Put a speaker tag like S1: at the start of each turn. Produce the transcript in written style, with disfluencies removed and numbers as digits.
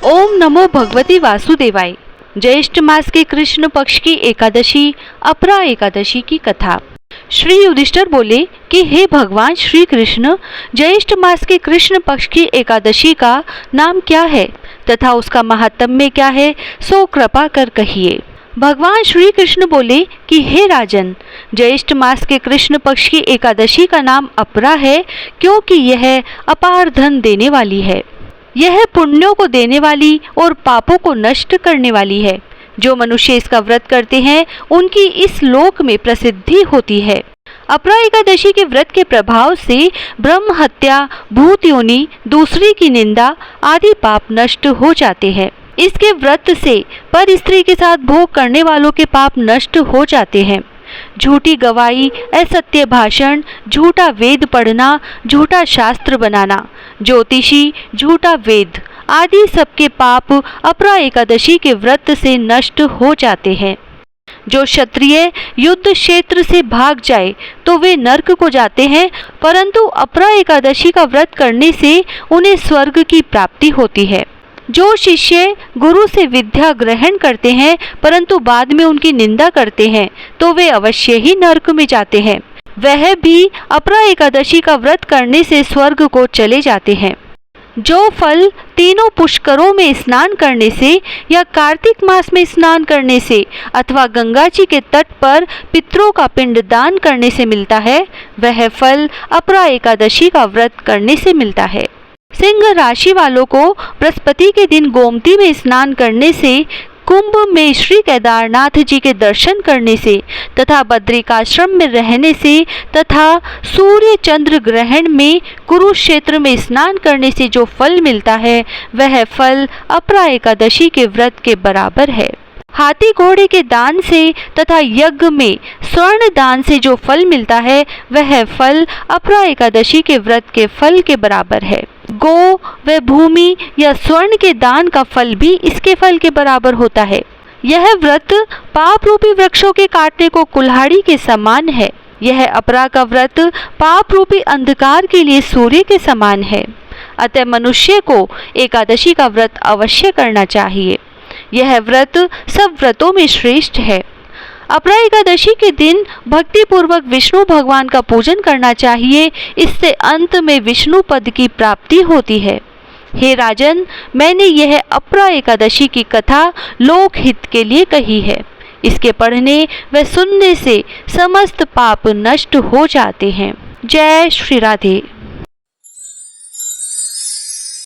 S1: ओम नमो भगवती वासुदेवाय। ज्येष्ठ मास के कृष्ण पक्ष की एकादशी अपरा एकादशी की कथा। श्री युधिष्ठिर बोले कि हे भगवान श्री कृष्ण, ज्येष्ठ मास के कृष्ण पक्ष की एकादशी का नाम क्या है तथा उसका महात्म्य क्या है, सो कृपा कर कहिए। भगवान श्री कृष्ण बोले कि हे राजन, ज्येष्ठ मास के कृष्ण पक्ष की एकादशी का नाम अपरा है, क्योंकि यह अपार धन देने वाली है। यह पुण्यों को देने वाली और पापों को नष्ट करने वाली है। जो मनुष्य इसका व्रत करते हैं उनकी इस लोक में प्रसिद्धि होती है। अपरा एकादशी के व्रत के प्रभाव से ब्रह्म हत्या, भूत योनि, दूसरी की निंदा आदि पाप नष्ट हो जाते हैं। इसके व्रत से पर स्त्री के साथ भोग करने वालों के पाप नष्ट हो जाते हैं। झूठी गवाही, असत्य भाषण, झूठा वेद पढ़ना, झूठा शास्त्र बनाना, ज्योतिषी, झूठा वेद आदि सबके पाप अपरा एकादशी के व्रत से नष्ट हो जाते हैं। जो क्षत्रिय युद्ध क्षेत्र से भाग जाए तो वे नरक को जाते हैं, परंतु अपरा एकादशी का व्रत करने से उन्हें स्वर्ग की प्राप्ति होती है। जो शिष्य गुरु से विद्या ग्रहण करते हैं परंतु बाद में उनकी निंदा करते हैं तो वे अवश्य ही नरक में जाते हैं। वह भी अपरा एकादशी का व्रत करने से स्वर्ग को चले जाते हैं। जो फल तीनों पुष्करों में स्नान करने से या कार्तिक मास में स्नान करने से अथवा गंगा जी के तट पर पितरों का पिंड दान करने से मिलता है, वह फल अपरा एकादशी का व्रत करने से मिलता है। सिंह राशि वालों को बृहस्पति के दिन गोमती में स्नान करने से, कुंभ में श्री केदारनाथ जी के दर्शन करने से तथा बद्रिकाश्रम में रहने से तथा सूर्य चंद्र ग्रहण में कुरुक्षेत्र में स्नान करने से जो फल मिलता है, वह फल अपरा एकादशी के व्रत के बराबर है। हाथी घोड़े के दान से तथा यज्ञ में स्वर्ण दान से जो फल मिलता है, वह फल अपरा एकादशी के व्रत के फल के बराबर है। गो व भूमि या स्वर्ण के दान का फल भी इसके फल के बराबर होता है। यह व्रत पाप रूपी वृक्षों के काटने को कुल्हाड़ी के समान है। यह अपरा का व्रत पाप रूपी अंधकार के लिए सूर्य के समान है। अतः मनुष्य को एकादशी का व्रत अवश्य करना चाहिए। यह व्रत सब व्रतों में श्रेष्ठ है। अपरा एकादशी के दिन भक्ति पूर्वक विष्णु भगवान का पूजन करना चाहिए। इससे अंत में विष्णु पद की प्राप्ति होती है। हे राजन, मैंने यह अपरा एकादशी की कथा लोक हित के लिए कही है। इसके पढ़ने व सुनने से समस्त पाप नष्ट हो जाते हैं। जय श्री राधे।